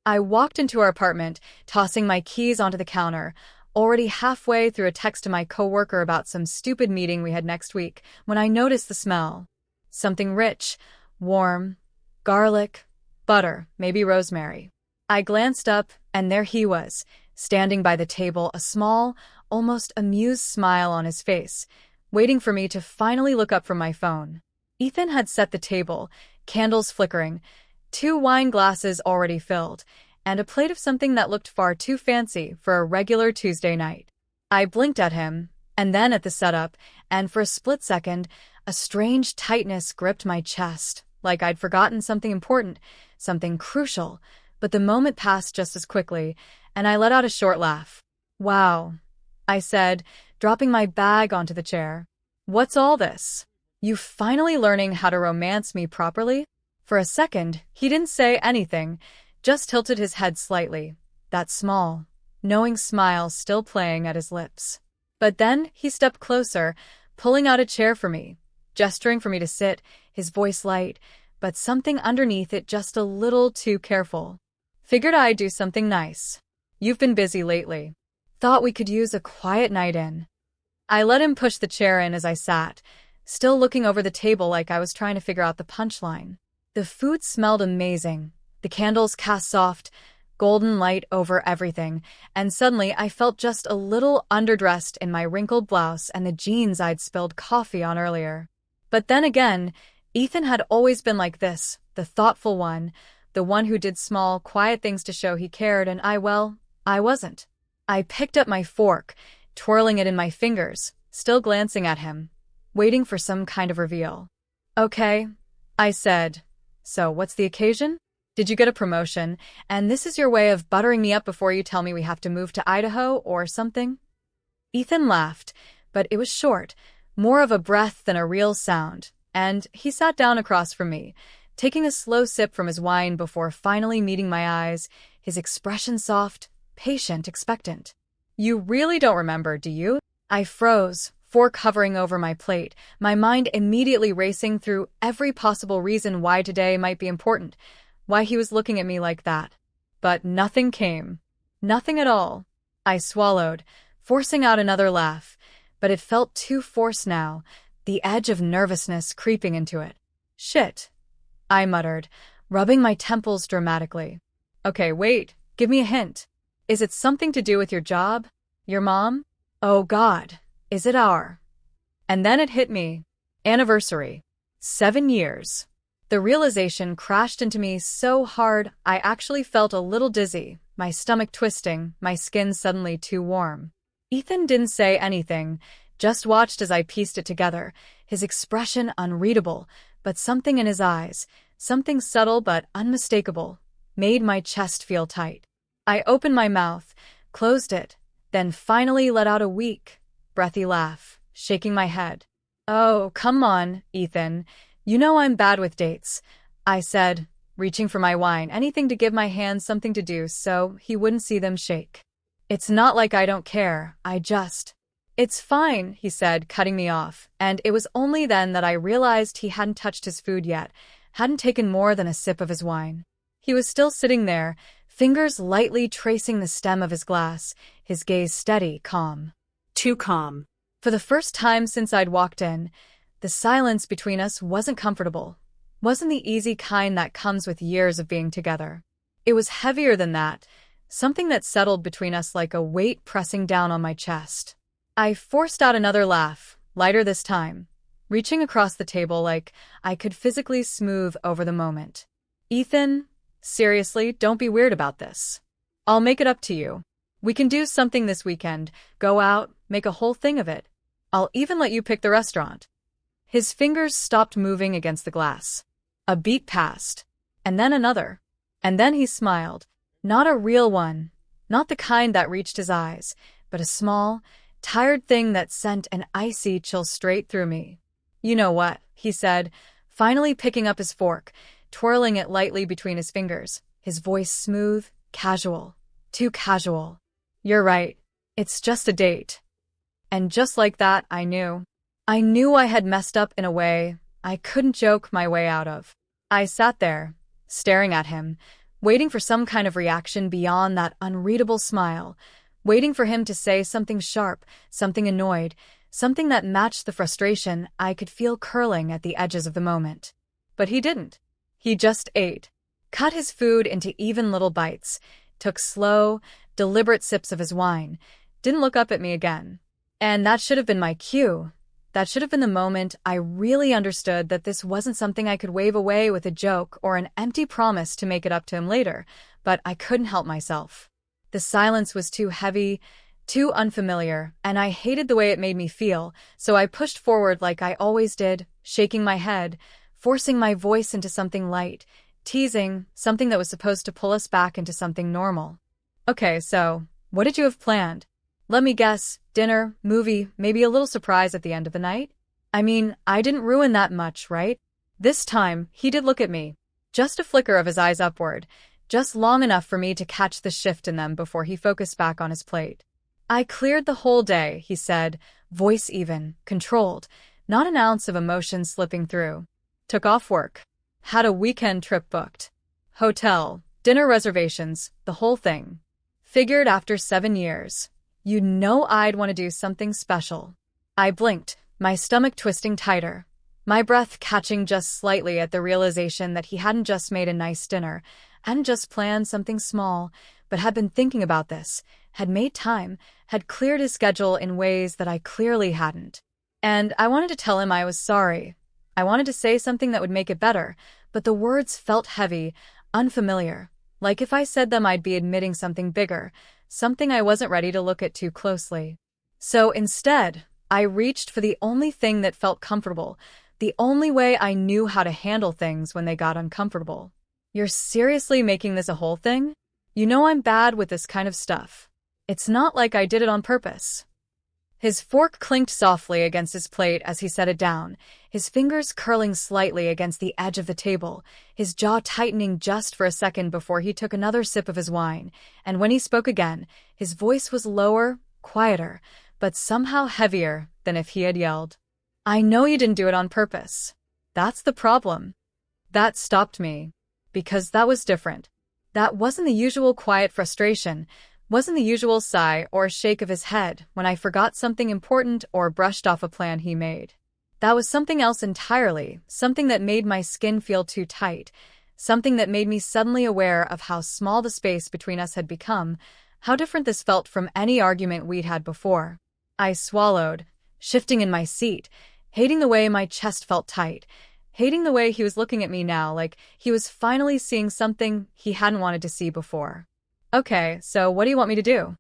I walked into our apartment, tossing my keys onto the counter, already halfway through a text to my coworker about some stupid meeting we had next week, when I noticed the smell. Something rich, warm, garlic, butter, maybe rosemary. I glanced up, and there he was, standing by the table, a small, almost amused smile on his face, waiting for me to finally look up from my phone. Ethan had set the table, candles flickering, 2 wine glasses already filled, and a plate of something that looked far too fancy for a regular Tuesday night. I blinked at him, and then at the setup, and for a split second, a strange tightness gripped my chest, like I'd forgotten something important, something crucial, but the moment passed just as quickly, and I let out a short laugh. "Wow," I said, dropping my bag onto the chair. "What's all this? You finally learning how to romance me properly?" For a second, he didn't say anything, just tilted his head slightly, that small, knowing smile still playing at his lips. But then he stepped closer, pulling out a chair for me, gesturing for me to sit, his voice light, but something underneath it just a little too careful. "Figured I'd do something nice. You've been busy lately. Thought we could use a quiet night in." I let him push the chair in as I sat, still looking over the table like I was trying to figure out the punchline. The food smelled amazing. The candles cast soft, golden light over everything, and suddenly I felt just a little underdressed in my wrinkled blouse and the jeans I'd spilled coffee on earlier. But then again, Ethan had always been like this, the thoughtful one, the one who did small, quiet things to show he cared, and I wasn't. I picked up my fork, twirling it in my fingers, still glancing at him, waiting for some kind of reveal. "Okay," I said. "So what's the occasion? Did you get a promotion, and this is your way of buttering me up before you tell me we have to move to Idaho or something?" Ethan laughed, but it was short, more of a breath than a real sound, and he sat down across from me, taking a slow sip from his wine before finally meeting my eyes, his expression soft, patient, expectant. "You really don't remember, do you?" I froze, fork hovering over my plate, my mind immediately racing through every possible reason why today might be important, why he was looking at me like that. But nothing came. Nothing at all. I swallowed, forcing out another laugh, but it felt too forced now, the edge of nervousness creeping into it. "Shit," I muttered, rubbing my temples dramatically. "Okay, wait, give me a hint. Is it something to do with your job? Your mom? Oh God, is it our?" And then it hit me. Anniversary. 7 years. The realization crashed into me so hard I actually felt a little dizzy, my stomach twisting, my skin suddenly too warm. Ethan didn't say anything, just watched as I pieced it together, his expression unreadable, but something in his eyes, something subtle but unmistakable, made my chest feel tight. I opened my mouth, closed it, then finally let out a weak, breathy laugh, shaking my head. "Oh, come on, Ethan. You know I'm bad with dates," I said, reaching for my wine, anything to give my hands something to do so he wouldn't see them shake. "It's not like I don't care, It's fine," he said, cutting me off, and it was only then that I realized he hadn't touched his food yet, hadn't taken more than a sip of his wine. He was still sitting there, fingers lightly tracing the stem of his glass, his gaze steady, calm. Too calm. For the first time since I'd walked in, the silence between us wasn't comfortable, wasn't the easy kind that comes with years of being together. It was heavier than that, something that settled between us like a weight pressing down on my chest. I forced out another laugh, lighter this time, reaching across the table like I could physically smooth over the moment. "Ethan, seriously, don't be weird about this. I'll make it up to you. We can do something this weekend, go out, make a whole thing of it. I'll even let you pick the restaurant." His fingers stopped moving against the glass. A beat passed, and then another. And then he smiled. Not a real one, not the kind that reached his eyes, but a small, tired thing that sent an icy chill straight through me. "You know what?" he said, finally picking up his fork, twirling it lightly between his fingers, his voice smooth, casual, too casual. "You're right. It's just a date." And just like that, I knew. I knew I had messed up in a way I couldn't joke my way out of. I sat there, staring at him, waiting for some kind of reaction beyond that unreadable smile, waiting for him to say something sharp, something annoyed, something that matched the frustration I could feel curling at the edges of the moment. But he didn't. He just ate, cut his food into even little bites, took slow, deliberate sips of his wine, didn't look up at me again. And that should have been my cue. That should have been the moment I really understood that this wasn't something I could wave away with a joke or an empty promise to make it up to him later, but I couldn't help myself. The silence was too heavy, too unfamiliar, and I hated the way it made me feel, so I pushed forward like I always did, shaking my head, forcing my voice into something light, teasing, something that was supposed to pull us back into something normal. Okay, so, what did you have planned? Let me guess, dinner, movie, maybe a little surprise at the end of the night? I mean, I didn't ruin that much, right? This time, he did look at me. Just a flicker of his eyes upward, just long enough for me to catch the shift in them before he focused back on his plate. I cleared the whole day, he said, voice even, controlled, not an ounce of emotion slipping through. Took off work. Had a weekend trip booked. Hotel, dinner reservations, the whole thing. Figured after 7 years. You know I'd want to do something special. I blinked, my stomach twisting tighter, my breath catching just slightly at the realization that he hadn't just made a nice dinner, hadn't just planned something small, but had been thinking about this, had made time, had cleared his schedule in ways that I clearly hadn't. And I wanted to tell him I was sorry. I wanted to say something that would make it better, but the words felt heavy, unfamiliar, like if I said them I'd be admitting something bigger, something I wasn't ready to look at too closely. So instead, I reached for the only thing that felt comfortable, the only way I knew how to handle things when they got uncomfortable. You're seriously making this a whole thing? You know I'm bad with this kind of stuff. It's not like I did it on purpose. His fork clinked softly against his plate as he set it down, his fingers curling slightly against the edge of the table, his jaw tightening just for a second before he took another sip of his wine, and when he spoke again, his voice was lower, quieter, but somehow heavier than if he had yelled. I know you didn't do it on purpose. That's the problem. That stopped me. Because that was different. That wasn't the usual quiet frustration, wasn't the usual sigh or shake of his head when I forgot something important or brushed off a plan he made. That was something else entirely, something that made my skin feel too tight, something that made me suddenly aware of how small the space between us had become, how different this felt from any argument we'd had before. I swallowed, shifting in my seat, hating the way my chest felt tight, hating the way he was looking at me now like he was finally seeing something he hadn't wanted to see before. Okay, so what do you want me to do?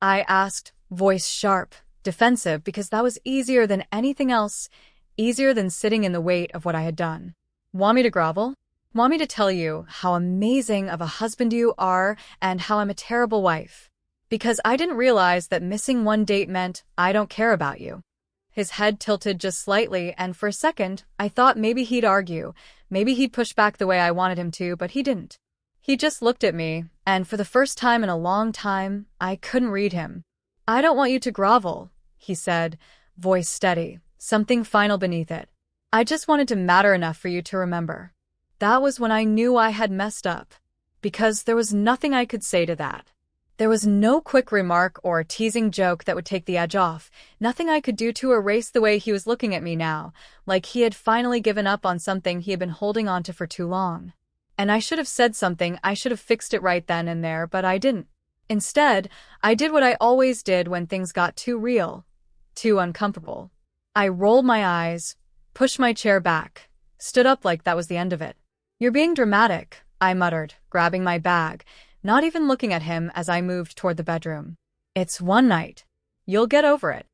I asked, voice sharp, defensive, because that was easier than anything else, easier than sitting in the weight of what I had done. Want me to grovel? Want me to tell you how amazing of a husband you are and how I'm a terrible wife? Because I didn't realize that missing one date meant I don't care about you. His head tilted just slightly, and for a second, I thought maybe he'd argue, maybe he'd push back the way I wanted him to, but he didn't. He just looked at me, and for the first time in a long time, I couldn't read him. I don't want you to grovel, he said, voice steady, something final beneath it. I just wanted to matter enough for you to remember. That was when I knew I had messed up, because there was nothing I could say to that. There was no quick remark or teasing joke that would take the edge off, nothing I could do to erase the way he was looking at me now, like he had finally given up on something he had been holding on to for too long. And I should have said something, I should have fixed it right then and there, but I didn't. Instead, I did what I always did when things got too real, too uncomfortable. I rolled my eyes, pushed my chair back, stood up like that was the end of it. You're being dramatic, I muttered, grabbing my bag, not even looking at him as I moved toward the bedroom. It's one night. You'll get over it.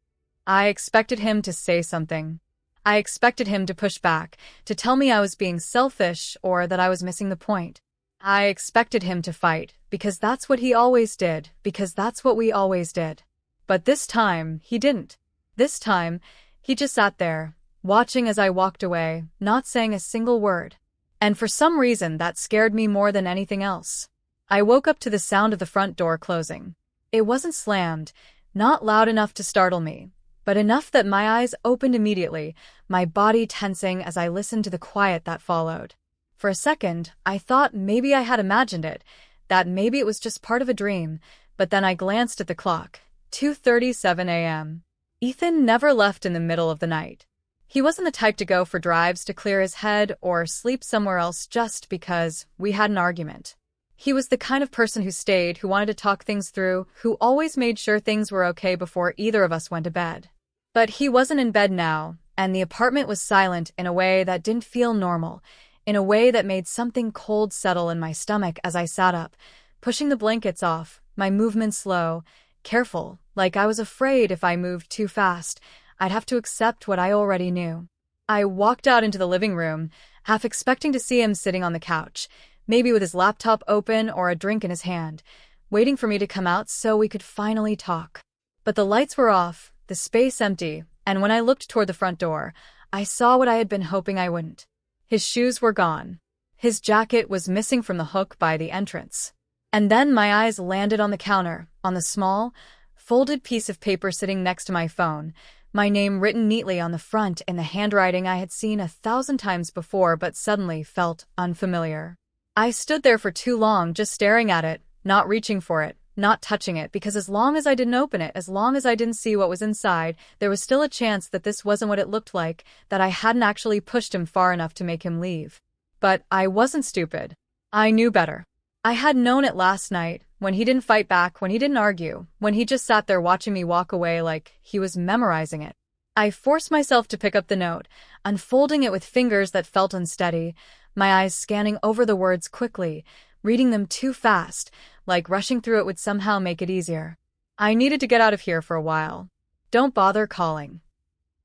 I expected him to say something. I expected him to push back, to tell me I was being selfish or that I was missing the point. I expected him to fight, because that's what he always did, because that's what we always did. But this time, he didn't. This time, he just sat there, watching as I walked away, not saying a single word. And for some reason that scared me more than anything else. I woke up to the sound of the front door closing. It wasn't slammed, not loud enough to startle me, but enough that my eyes opened immediately, my body tensing as I listened to the quiet that followed. For a second, I thought maybe I had imagined it, that maybe it was just part of a dream, but then I glanced at the clock. 2:37 a.m. Ethan never left in the middle of the night. He wasn't the type to go for drives to clear his head or sleep somewhere else just because we had an argument. He was the kind of person who stayed, who wanted to talk things through, who always made sure things were okay before either of us went to bed. But he wasn't in bed now, and the apartment was silent in a way that didn't feel normal, in a way that made something cold settle in my stomach as I sat up, pushing the blankets off, my movements slow, careful, like I was afraid if I moved too fast, I'd have to accept what I already knew. I walked out into the living room, half expecting to see him sitting on the couch, maybe with his laptop open or a drink in his hand, waiting for me to come out so we could finally talk. But the lights were off, the space empty, and when I looked toward the front door, I saw what I had been hoping I wouldn't. His shoes were gone. His jacket was missing from the hook by the entrance. And then my eyes landed on the counter, on the small, folded piece of paper sitting next to my phone, my name written neatly on the front in the handwriting I had seen 1,000 times before but suddenly felt unfamiliar. I stood there for too long just staring at it, not reaching for it, not touching it, because as long as I didn't open it, as long as I didn't see what was inside, there was still a chance that this wasn't what it looked like, that I hadn't actually pushed him far enough to make him leave. But I wasn't stupid. I knew better. I had known it last night, when he didn't fight back, when he didn't argue, when he just sat there watching me walk away like he was memorizing it. I forced myself to pick up the note, unfolding it with fingers that felt unsteady, my eyes scanning over the words quickly, reading them too fast, like rushing through it would somehow make it easier. I needed to get out of here for a while. Don't bother calling.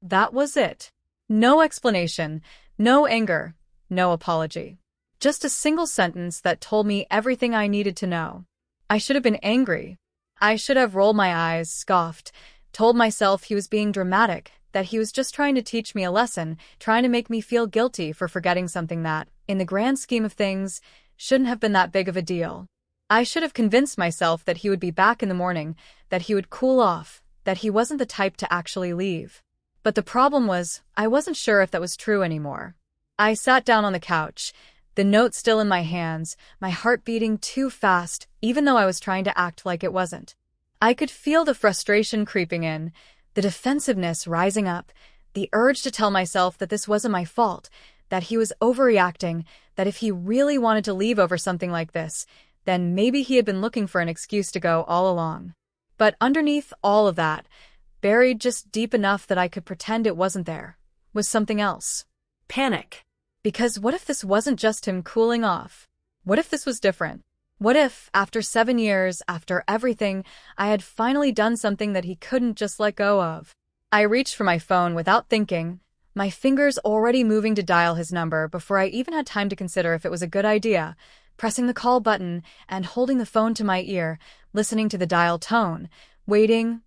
That was it. No explanation, no anger, no apology. Just a single sentence that told me everything I needed to know. I should have been angry. I should have rolled my eyes, scoffed, told myself he was being dramatic, that he was just trying to teach me a lesson, trying to make me feel guilty for forgetting something that, in the grand scheme of things, shouldn't have been that big of a deal. I should have convinced myself that he would be back in the morning, that he would cool off, that he wasn't the type to actually leave. But the problem was, I wasn't sure if that was true anymore. I sat down on the couch, the note still in my hands, my heart beating too fast, even though I was trying to act like it wasn't. I could feel the frustration creeping in, the defensiveness rising up, the urge to tell myself that this wasn't my fault, that he was overreacting, that if he really wanted to leave over something like this, then maybe he had been looking for an excuse to go all along. But underneath all of that, buried just deep enough that I could pretend it wasn't there, was something else. Panic. Because what if this wasn't just him cooling off? What if this was different? What if, after 7 years, after everything, I had finally done something that he couldn't just let go of? I reached for my phone without thinking, my fingers already moving to dial his number before I even had time to consider if it was a good idea, pressing the call button and holding the phone to my ear, listening to the dial tone, waiting.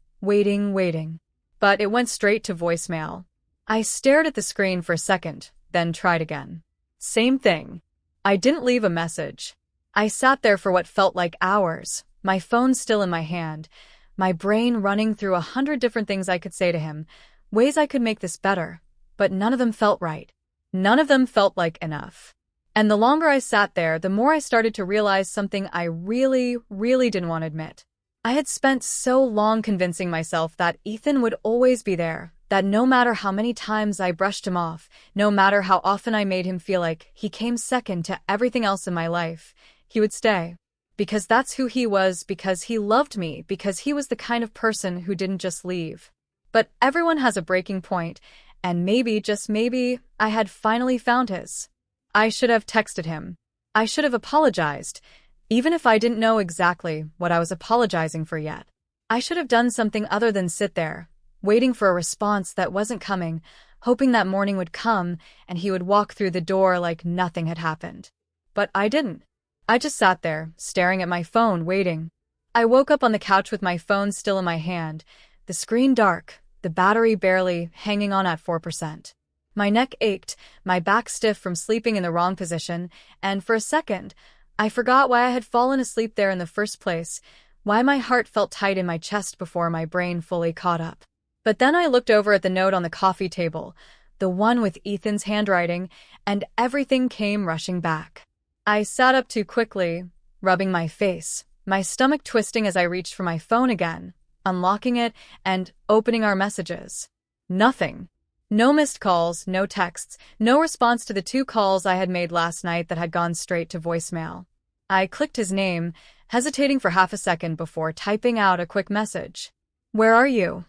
But it went straight to voicemail. I stared at the screen for a second, then tried again. Same thing. I didn't leave a message. I sat there for what felt like hours, my phone still in my hand, my brain running through 100 different things I could say to him, ways I could make this better, but none of them felt right. None of them felt like enough. And the longer I sat there, the more I started to realize something I really didn't want to admit. I had spent so long convincing myself that Ethan would always be there, that no matter how many times I brushed him off, no matter how often I made him feel like he came second to everything else in my life, he would stay. Because that's who he was, because he loved me, because he was the kind of person who didn't just leave. But everyone has a breaking point, and maybe, just maybe, I had finally found his. I should have texted him. I should have apologized, even if I didn't know exactly what I was apologizing for yet. I should have done something other than sit there, waiting for a response that wasn't coming, hoping that morning would come and he would walk through the door like nothing had happened. But I didn't. I just sat there, staring at my phone, waiting. I woke up on the couch with my phone still in my hand, the screen dark, the battery barely hanging on at 4%. My neck ached, my back stiff from sleeping in the wrong position, and for a second, I forgot why I had fallen asleep there in the first place, why my heart felt tight in my chest before my brain fully caught up. But then I looked over at the note on the coffee table, the one with Ethan's handwriting, and everything came rushing back. I sat up too quickly, rubbing my face, my stomach twisting as I reached for my phone again, unlocking it and opening our messages. Nothing. No missed calls, no texts, no response to the 2 calls I had made last night that had gone straight to voicemail. I clicked his name, hesitating for half a second before typing out a quick message. "Where are you?"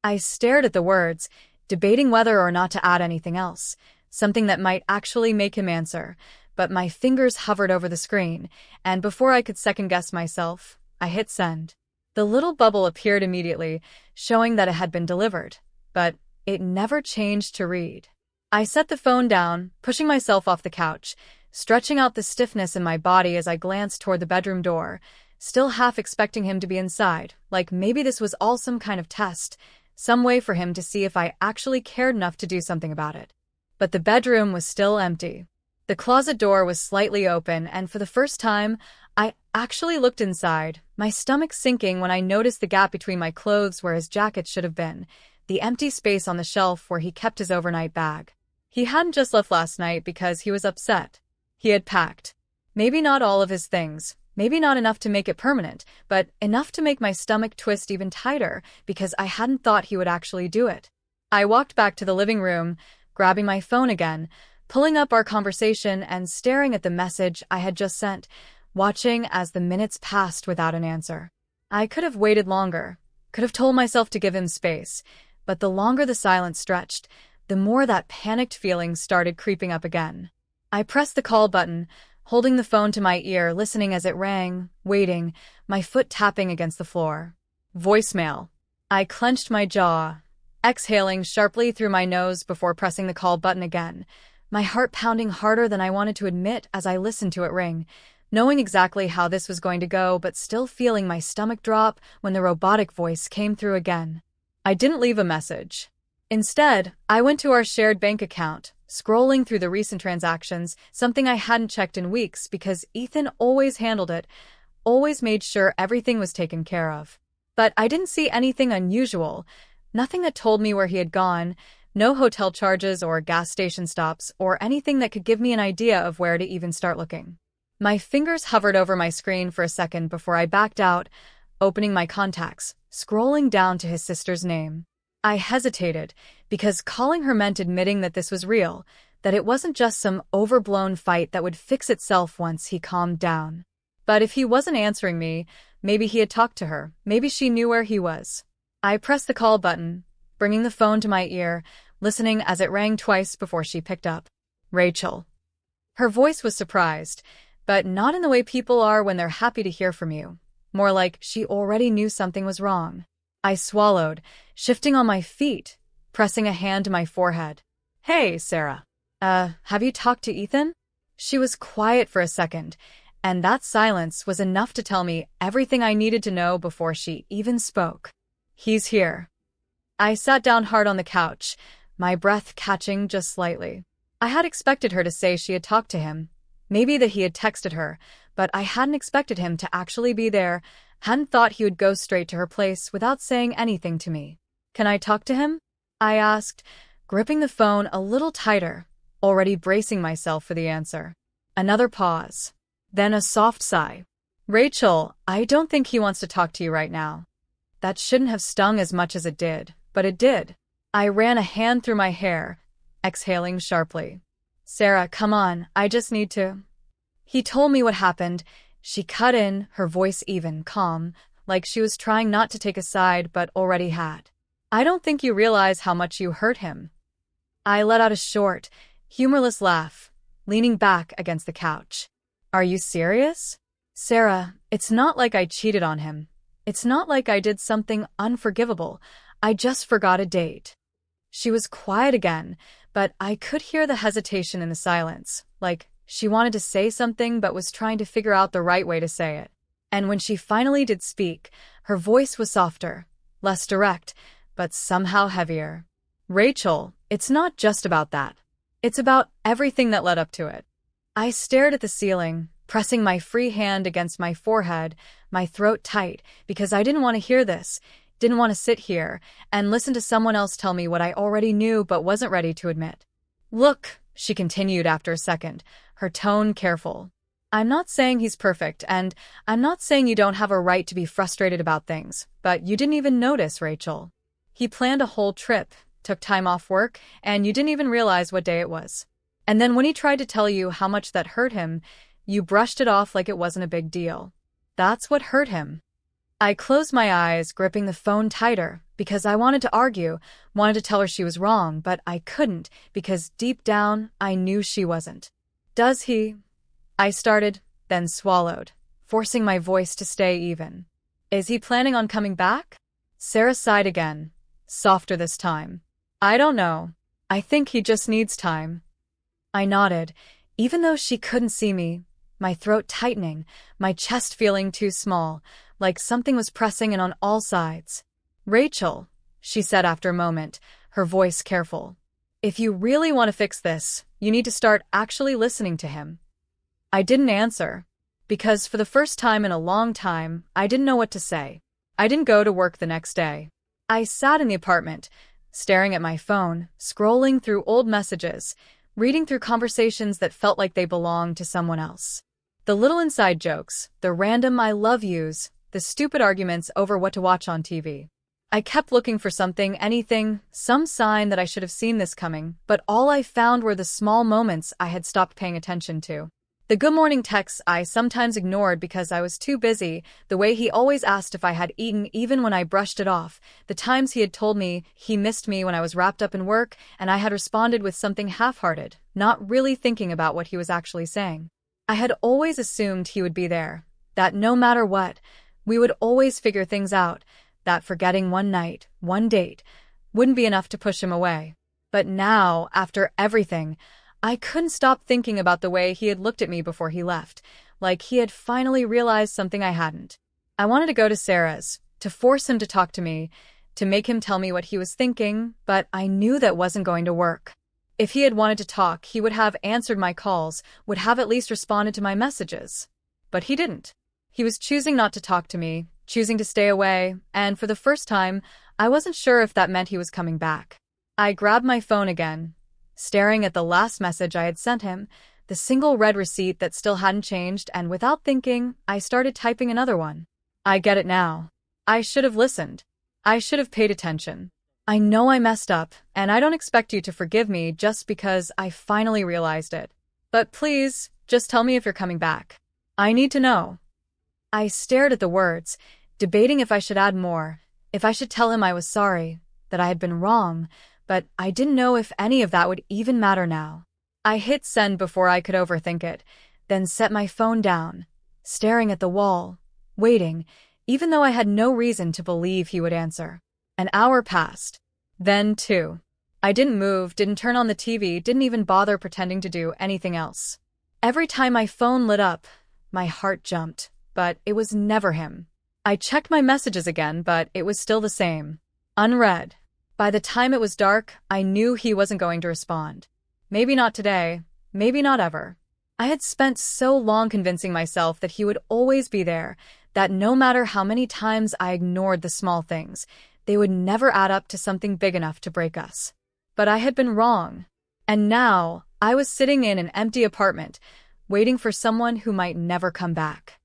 I stared at the words, debating whether or not to add anything else, something that might actually make him answer, but my fingers hovered over the screen, and before I could second-guess myself, I hit send. The little bubble appeared immediately, showing that it had been delivered, but it never changed to read. I set the phone down, pushing myself off the couch, stretching out the stiffness in my body as I glanced toward the bedroom door, still half expecting him to be inside, like maybe this was all some kind of test, some way for him to see if I actually cared enough to do something about it. But the bedroom was still empty. The closet door was slightly open, and for the first time, I actually looked inside, my stomach sinking when I noticed the gap between my clothes where his jacket should have been, the empty space on the shelf where he kept his overnight bag. He hadn't just left last night because he was upset. He had packed. Maybe not all of his things, maybe not enough to make it permanent, but enough to make my stomach twist even tighter because I hadn't thought he would actually do it. I walked back to the living room, grabbing my phone again, pulling up our conversation and staring at the message I had just sent, watching as the minutes passed without an answer. I could have waited longer, could have told myself to give him space, but the longer the silence stretched, the more that panicked feeling started creeping up again. I pressed the call button, holding the phone to my ear, listening as it rang, waiting, my foot tapping against the floor. Voicemail. I clenched my jaw, exhaling sharply through my nose before pressing the call button again, my heart pounding harder than I wanted to admit as I listened to it ring, knowing exactly how this was going to go but still feeling my stomach drop when the robotic voice came through again. I didn't leave a message. Instead, I went to our shared bank account, scrolling through the recent transactions, something I hadn't checked in weeks because Ethan always handled it, always made sure everything was taken care of. But I didn't see anything unusual, nothing that told me where he had gone, no hotel charges or gas station stops or anything that could give me an idea of where to even start looking. My fingers hovered over my screen for a second before I backed out, opening my contacts, scrolling down to his sister's name. I hesitated, because calling her meant admitting that this was real, that it wasn't just some overblown fight that would fix itself once he calmed down. But if he wasn't answering me, maybe he had talked to her, maybe she knew where he was. I pressed the call button, bringing the phone to my ear, listening as it rang twice before she picked up. Rachel. Her voice was surprised, but not in the way people are when they're happy to hear from you. More like she already knew something was wrong. I swallowed, shifting on my feet, pressing a hand to my forehead. Hey, Sarah. Have you talked to Ethan? She was quiet for a second, and that silence was enough to tell me everything I needed to know before she even spoke. He's here. I sat down hard on the couch, my breath catching just slightly. I had expected her to say she had talked to him, maybe that he had texted her, but I hadn't expected him to actually be there, hadn't thought he would go straight to her place without saying anything to me. Can I talk to him? I asked, gripping the phone a little tighter, already bracing myself for the answer. Another pause, then a soft sigh. Rachel, I don't think he wants to talk to you right now. That shouldn't have stung as much as it did, but it did. I ran a hand through my hair, exhaling sharply. Sarah, come on, I just need to. He told me what happened. She cut in, her voice even, calm, like she was trying not to take a side but already had. I don't think you realize how much you hurt him. I let out a short, humorless laugh, leaning back against the couch. Are you serious? Sarah, it's not like I cheated on him. It's not like I did something unforgivable. I just forgot a date. She was quiet again, but I could hear the hesitation in the silence, like she wanted to say something but was trying to figure out the right way to say it. And when she finally did speak, her voice was softer, less direct, but somehow heavier. Rachel, it's not just about that. It's about everything that led up to it. I stared at the ceiling, pressing my free hand against my forehead, my throat tight, because I didn't want to hear this, Didn't want to sit here and listen to someone else tell me what I already knew but wasn't ready to admit. Look, she continued after a second, her tone careful. I'm not saying he's perfect, and I'm not saying you don't have a right to be frustrated about things, but you didn't even notice, Rachel. He planned a whole trip, took time off work, and you didn't even realize what day it was. And then when he tried to tell you how much that hurt him, you brushed it off like it wasn't a big deal. That's what hurt him. I closed my eyes, gripping the phone tighter, because I wanted to argue, wanted to tell her she was wrong, but I couldn't, because deep down, I knew she wasn't. Does he? I started, then swallowed, forcing my voice to stay even. Is he planning on coming back? Sarah sighed again, softer this time. I don't know. I think he just needs time. I nodded, even though she couldn't see me, my throat tightening, my chest feeling too small, like something was pressing in on all sides. Rachel, she said after a moment, her voice careful. If you really want to fix this, you need to start actually listening to him. I didn't answer, because for the first time in a long time, I didn't know what to say. I didn't go to work the next day. I sat in the apartment, staring at my phone, scrolling through old messages, reading through conversations that felt like they belonged to someone else. The little inside jokes, the random I love yous, the stupid arguments over what to watch on TV. I kept looking for something, anything, some sign that I should have seen this coming, but all I found were the small moments I had stopped paying attention to. The good morning texts I sometimes ignored because I was too busy, the way he always asked if I had eaten even when I brushed it off, the times he had told me he missed me when I was wrapped up in work and I had responded with something half-hearted, not really thinking about what he was actually saying. I had always assumed he would be there, that no matter what, we would always figure things out, that forgetting one night, one date, wouldn't be enough to push him away. But now, after everything, I couldn't stop thinking about the way he had looked at me before he left, like he had finally realized something I hadn't. I wanted to go to Sarah's, to force him to talk to me, to make him tell me what he was thinking, but I knew that wasn't going to work. If he had wanted to talk, he would have answered my calls, would have at least responded to my messages. But he didn't. He was choosing not to talk to me, choosing to stay away, and for the first time, I wasn't sure if that meant he was coming back. I grabbed my phone again, staring at the last message I had sent him, the single red receipt that still hadn't changed, and without thinking, I started typing another one. I get it now. I should have listened. I should have paid attention. I know I messed up, and I don't expect you to forgive me just because I finally realized it. But please, just tell me if you're coming back. I need to know. I stared at the words, debating if I should add more, if I should tell him I was sorry, that I had been wrong, but I didn't know if any of that would even matter now. I hit send before I could overthink it, then set my phone down, staring at the wall, waiting, even though I had no reason to believe he would answer. An hour passed. Then 2. I didn't move, didn't turn on the TV, didn't even bother pretending to do anything else. Every time my phone lit up, my heart jumped, but it was never him. I checked my messages again, but it was still the same. Unread. By the time it was dark, I knew he wasn't going to respond. Maybe not today, maybe not ever. I had spent so long convincing myself that he would always be there, that no matter how many times I ignored the small things, they would never add up to something big enough to break us. But I had been wrong. And now, I was sitting in an empty apartment, waiting for someone who might never come back.